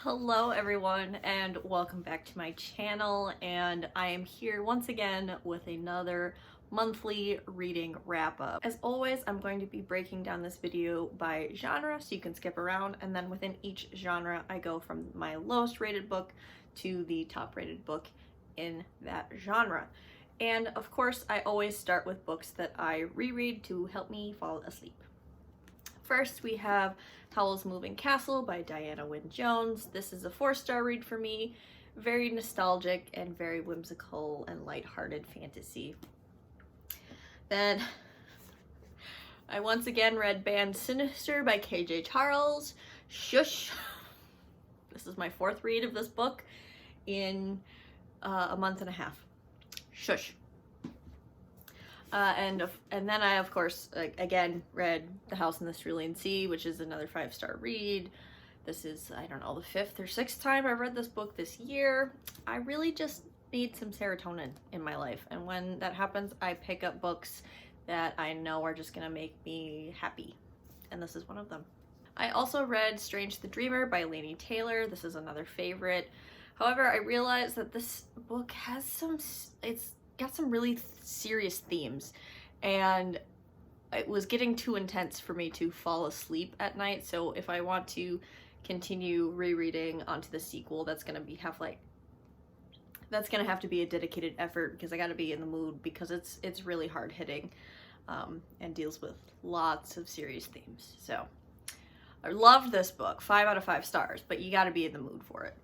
Hello everyone and welcome back to my channel, and I am here once again with another monthly reading wrap-up. As always, I'm going to be breaking down this video by genre so you can skip around, and then within each genre I go from my lowest rated book to the top rated book in that genre. And of course I always start with books that I reread to help me fall asleep. First, we have Howl's Moving Castle by Diana Wynne Jones. This is a 4-star read for me. Very nostalgic and very whimsical and lighthearted fantasy. Then I once again read Band Sinister by KJ Charles. Shush! This is my 4th read of this book in a month and a half. Shush. And then I, of course, again, read The House in the Cerulean Sea, which is another 5-star read. This is, I don't know, the 5th or 6th time I've read this book this year. I really just need some serotonin in my life, and when that happens, I pick up books that I know are just gonna make me happy, and this is one of them. I also read Strange the Dreamer by Laini Taylor. This is another favorite. However, I realized that this book has it's got some really serious themes, and it was getting too intense for me to fall asleep at night. So if I want to continue rereading onto the sequel, that's gonna have to be a dedicated effort, because I gotta be in the mood, because it's really hard hitting and deals with lots of serious themes. So I loved this book, 5 out of 5 stars, but you gotta be in the mood for it.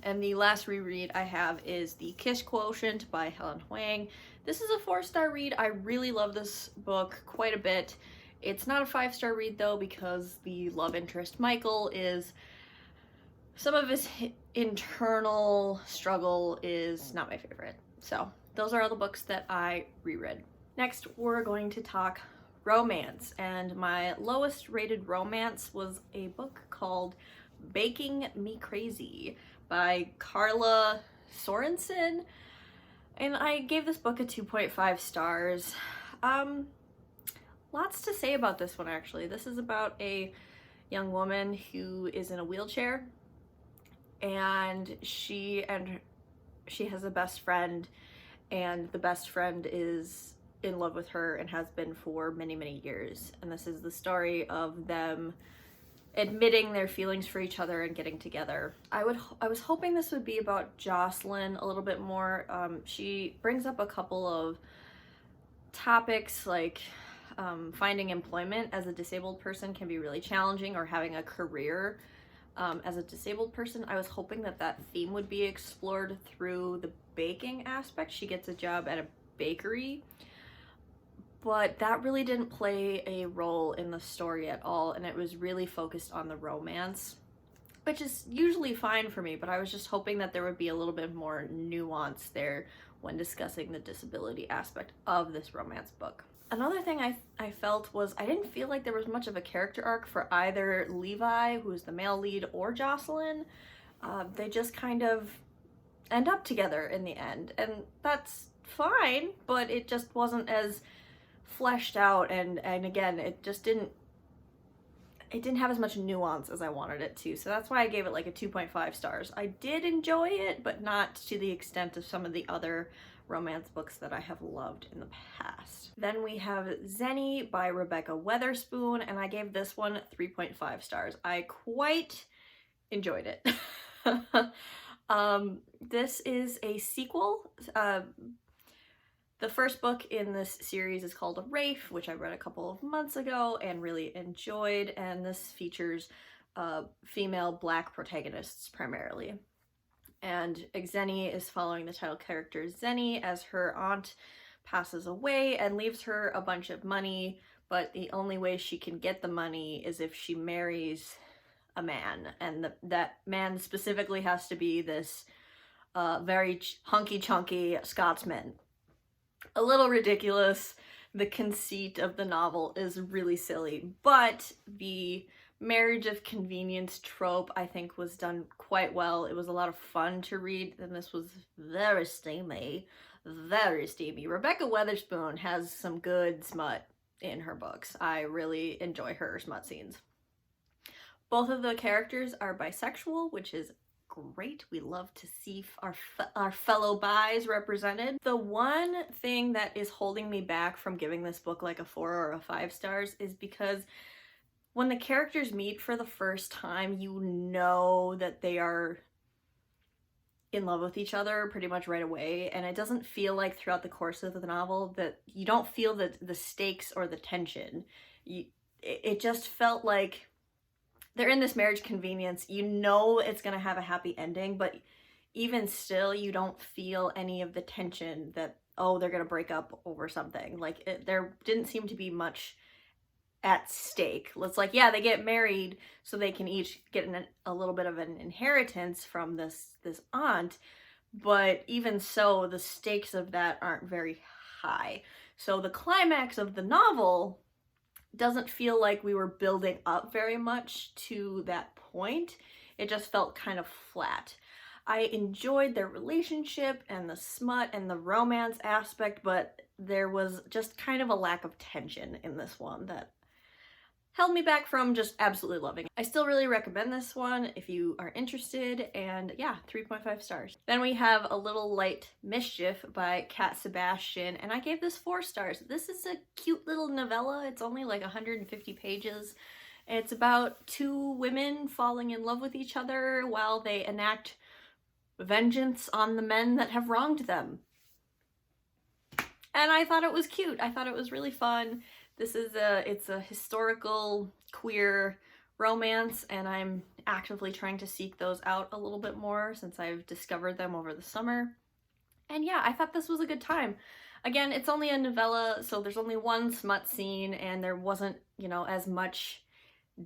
And the last reread I have is The Kiss Quotient by Helen Huang. This is a 4-star read. I really love this book quite a bit. It's not a 5-star read though, because the love interest Michael is, some of his internal struggle is not my favorite. So those are all the books that I reread. Next, we're going to talk romance, and my lowest rated romance was a book called Baking Me Crazy by Carla Sorensen, and I gave this book a 2.5 stars. Lots to say about this one, actually. This is about a young woman who is in a wheelchair, and she has a best friend, and the best friend is in love with her and has been for many, many years. And this is the story of them admitting their feelings for each other and getting together. I was hoping this would be about Jocelyn a little bit more. She brings up a couple of topics, like finding employment as a disabled person can be really challenging, or having a career as a disabled person. I was hoping that theme would be explored through the baking aspect. She gets a job at a bakery, but that really didn't play a role in the story at all, and it was really focused on the romance, which is usually fine for me, but I was just hoping that there would be a little bit more nuance there when discussing the disability aspect of this romance book. Another thing I felt was I didn't feel like there was much of a character arc for either Levi, who's the male lead, or Jocelyn. They just kind of end up together in the end, and that's fine, but it just wasn't as fleshed out, and again, it didn't have as much nuance as I wanted it to, so that's why I gave it like a 2.5 stars. I did enjoy it, but not to the extent of some of the other romance books that I have loved in the past. Then we have Zenny by Rebecca Weatherspoon, and I gave this one 3.5 stars. I quite enjoyed it. This is a sequel. The first book in this series is called Rafe, which I read a couple of months ago and really enjoyed, and this features female Black protagonists primarily. And Zenny is following the title character Zenny as her aunt passes away and leaves her a bunch of money, but the only way she can get the money is if she marries a man, and that man specifically has to be this very hunky-chunky Scotsman. A little ridiculous. The conceit of the novel is really silly, but the marriage of convenience trope I think was done quite well. It was a lot of fun to read, and this was very steamy, very steamy. Rebecca Weatherspoon has some good smut in her books. I really enjoy her smut scenes. Both of the characters are bisexual, which is great. We love to see our fellow bis represented. The one thing that is holding me back from giving this book like a 4 or a 5 stars is because when the characters meet for the first time, you know that they are in love with each other pretty much right away, and it doesn't feel like throughout the course of the novel that you don't feel the stakes or the tension. It just felt like they're in this marriage convenience. You know it's gonna have a happy ending, but even still, you don't feel any of the tension that, oh, they're gonna break up over something. Like, there didn't seem to be much at stake. It's like, yeah, they get married so they can each get a little bit of an inheritance from this aunt, but even so, the stakes of that aren't very high. So the climax of the novel doesn't feel like we were building up very much to that point. It just felt kind of flat. I enjoyed their relationship and the smut and the romance aspect, but there was just kind of a lack of tension in this one that held me back from just absolutely loving it. I still really recommend this one if you are interested, and yeah, 3.5 stars. Then we have A Little Light Mischief by Cat Sebastian, and I gave this 4 stars. This is a cute little novella. It's only like 150 pages. It's about 2 women falling in love with each other while they enact vengeance on the men that have wronged them. And I thought it was cute. I thought it was really fun. It's a historical queer romance, and I'm actively trying to seek those out a little bit more since I've discovered them over the summer. And yeah, I thought this was a good time. Again, it's only a novella, so there's only one smut scene, and there wasn't, you know, as much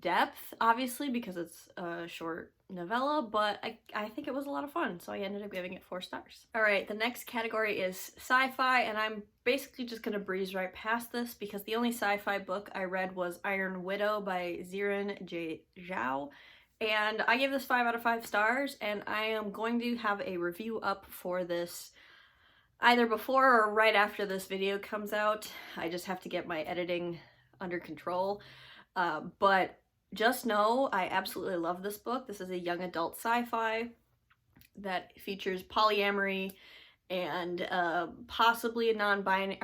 depth, obviously, because it's a short novella, but I think it was a lot of fun, so I ended up giving it 4 stars. Alright, the next category is sci-fi, and I'm basically just gonna breeze right past this because the only sci-fi book I read was Iron Widow by Ziran J. Zhao, and I gave this 5 out of 5 stars, and I am going to have a review up for this either before or right after this video comes out. I just have to get my editing under control, but just know I absolutely love this book. This is a young adult sci-fi that features polyamory and possibly a non-binary,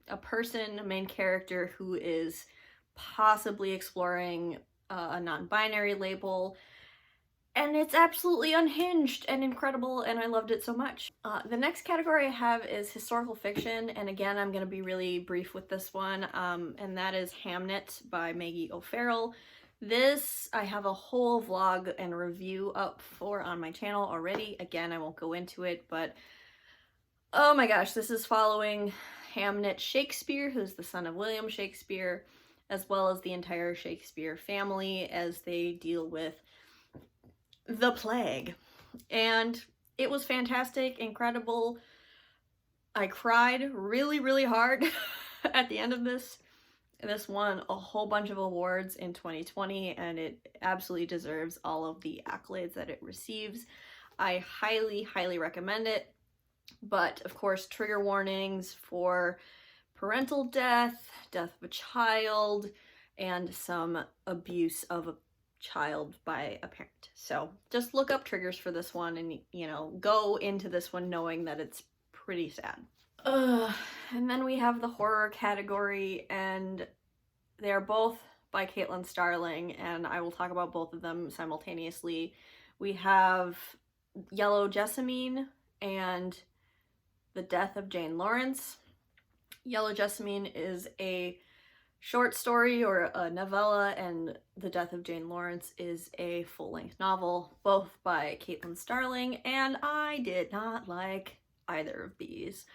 a person, a main character who is possibly exploring a non-binary label. And it's absolutely unhinged and incredible, and I loved it so much. The next category I have is historical fiction, and again, I'm going to be really brief with this one, and that is Hamnet by Maggie O'Farrell. This, I have a whole vlog and review up for on my channel already. Again, I won't go into it, but oh my gosh, this is following Hamnet Shakespeare, who's the son of William Shakespeare, as well as the entire Shakespeare family as they deal with the plague. And it was fantastic, incredible. I cried really, really hard at the end of this. This won a whole bunch of awards in 2020, and it absolutely deserves all of the accolades that it receives. I highly, highly recommend it. But of course, trigger warnings for parental death, death of a child, and some abuse of a child by a parent. So just look up triggers for this one and, you know, go into this one knowing that it's pretty sad. And then we have the horror category, and they are both by Caitlin Starling, and I will talk about both of them simultaneously. We have Yellow Jessamine and The Death of Jane Lawrence. Yellow Jessamine is a short story or a novella, and The Death of Jane Lawrence is a full-length novel, both by Caitlin Starling, and I did not like either of these.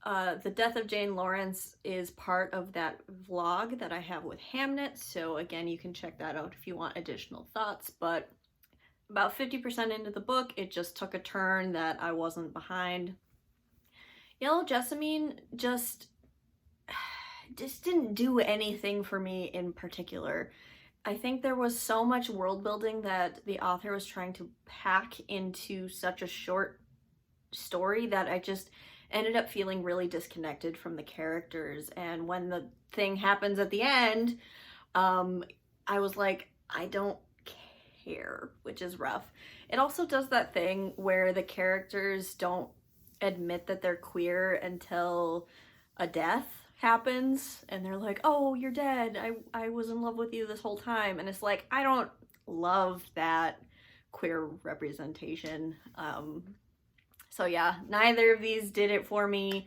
The Death of Jane Lawrence is part of that vlog that I have with Hamnet, so again, you can check that out if you want additional thoughts, but about 50% into the book, it just took a turn that I wasn't behind. Yellow Jessamine just didn't do anything for me in particular. I think there was so much world building that the author was trying to pack into such a short story that I just ended up feeling really disconnected from the characters. And when the thing happens at the end, I was like, I don't care, which is rough. It also does that thing where the characters don't admit that they're queer until a death happens and they're like, oh, you're dead, I was in love with you this whole time. And it's like, I don't love that queer representation. So yeah, neither of these did it for me,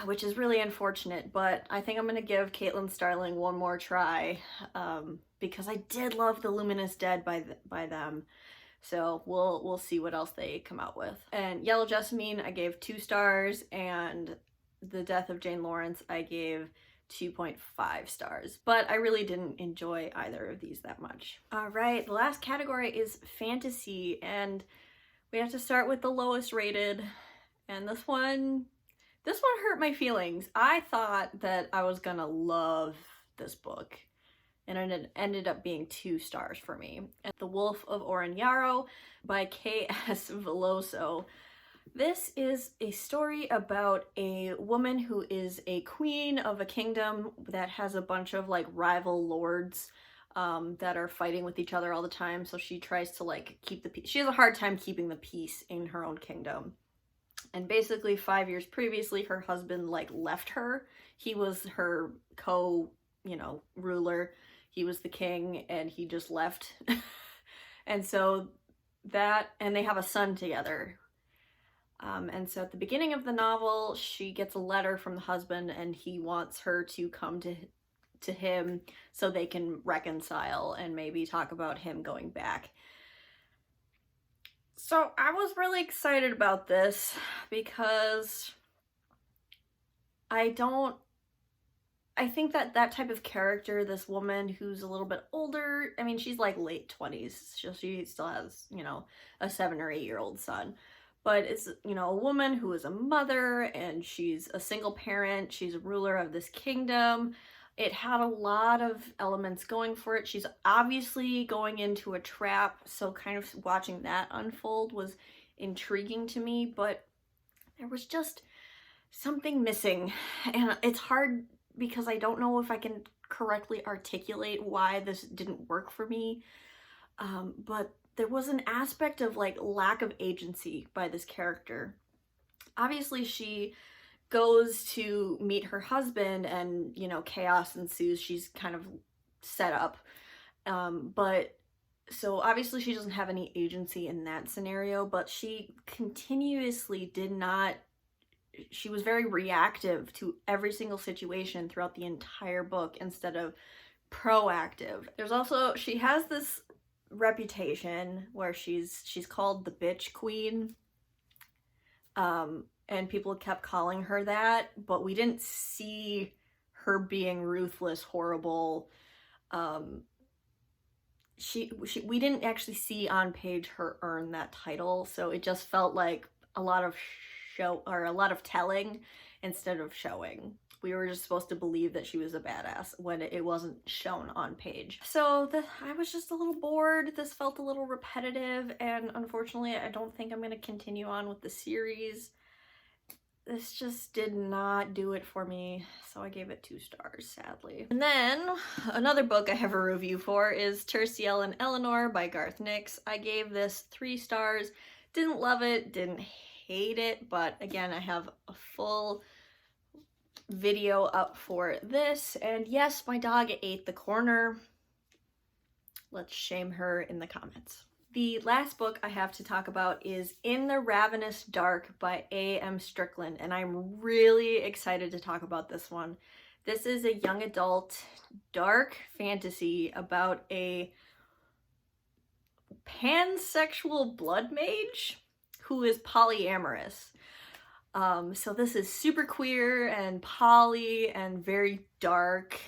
which is really unfortunate, but I think I'm gonna give Caitlin Starling one more try, because I did love The Luminous Dead by them. So we'll see what else they come out with. And Yellow Jessamine I gave 2 stars, and The Death of Jane Lawrence I gave 2.5 stars, but I really didn't enjoy either of these that much. All right, the last category is fantasy, and we have to start with the lowest rated, and this one hurt my feelings. I thought that I was gonna love this book, and it ended up being 2 stars for me. The Wolf of Oren-Yaro by K.S. Veloso. This is a story about a woman who is a queen of a kingdom that has a bunch of like rival lords that are fighting with each other all the time. So she tries to like keep the peace. She has a hard time keeping the peace in her own kingdom. And basically 5 years previously, her husband like left her. He was her ruler. He was the king and he just left. And so and they have a son together. And so at the beginning of the novel, she gets a letter from the husband and he wants her to come to him so they can reconcile and maybe talk about him going back. So I was really excited about this because I think that type of character, this woman who's a little bit older, I mean, she's like late 20s, so she still has, a 7 or 8 year old son. But it's, a woman who is a mother and she's a single parent. She's a ruler of this kingdom. It had a lot of elements going for it. She's obviously going into a trap, so kind of watching that unfold was intriguing to me, but there was just something missing. And it's hard because I don't know if I can correctly articulate why this didn't work for me. But there was an aspect of like lack of agency by this character. Obviously she goes to meet her husband and, chaos ensues. She's kind of set up. But so obviously she doesn't have any agency in that scenario, but she continuously she was very reactive to every single situation throughout the entire book instead of proactive. She has this reputation where she's called the bitch queen. And people kept calling her that, but we didn't see her being ruthless, horrible. We didn't actually see on page her earn that title, so it just felt like a lot of telling instead of showing. We were just supposed to believe that she was a badass when it wasn't shown on page. So I was just a little bored. This felt a little repetitive, and unfortunately I don't think I'm going to continue on with the series. This just did not do it for me, so I gave it 2 stars, sadly. And then another book I have a review for is Terciel and Eleanor by Garth Nix. I gave this 3 stars. Didn't love it, didn't hate it, but again, I have a full video up for this. And yes, my dog ate the corner. Let's shame her in the comments. The last book I have to talk about is In the Ravenous Dark by A.M. Strickland, and I'm really excited to talk about this one. This is a young adult dark fantasy about a pansexual blood mage who is polyamorous. So this is super queer and poly and very dark.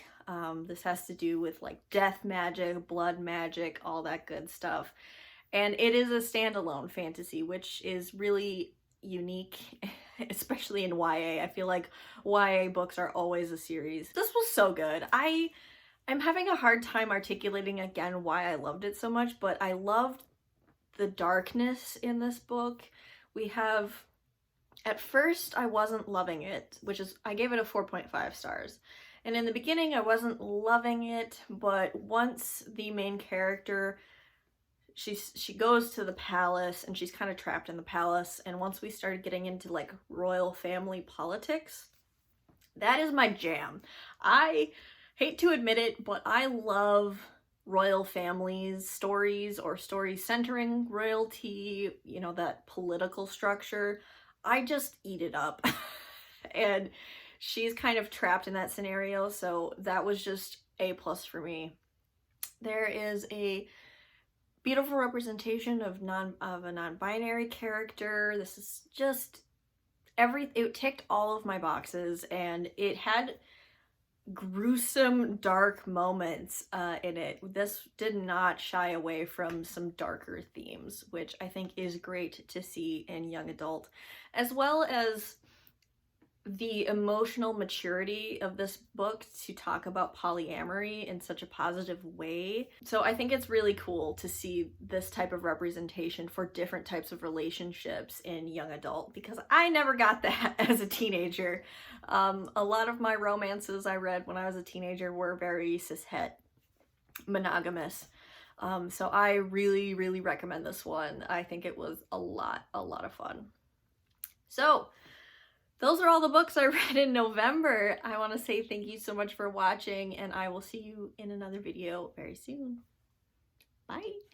This has to do with like death magic, blood magic, all that good stuff. And it is a standalone fantasy, which is really unique, especially in YA. I feel like YA books are always a series. This was so good. I'm having a hard time articulating again why I loved it so much, but I loved the darkness in this book. At first I wasn't loving it, I gave it a 4.5 stars. And in the beginning I wasn't loving it, but once the main character, she goes to the palace and she's kind of trapped in the palace, and once we started getting into like royal family politics, that is my jam. I hate to admit it, but I love royal families stories, or stories centering royalty, you know, that political structure. I just eat it up. And she's kind of trapped in that scenario, so that was just A+ for me. There is a beautiful representation of a non-binary character. This is just it ticked all of my boxes, and it had gruesome, dark moments in it. This did not shy away from some darker themes, which I think is great to see in young adult, as well as the emotional maturity of this book to talk about polyamory in such a positive way. So I think it's really cool to see this type of representation for different types of relationships in young adult, because I never got that as a teenager. A lot of my romances I read when I was a teenager were very cishet, monogamous. So I really, really recommend this one. I think it was a lot of fun. So those are all the books I read in November. I want to say thank you so much for watching, and I will see you in another video very soon. Bye!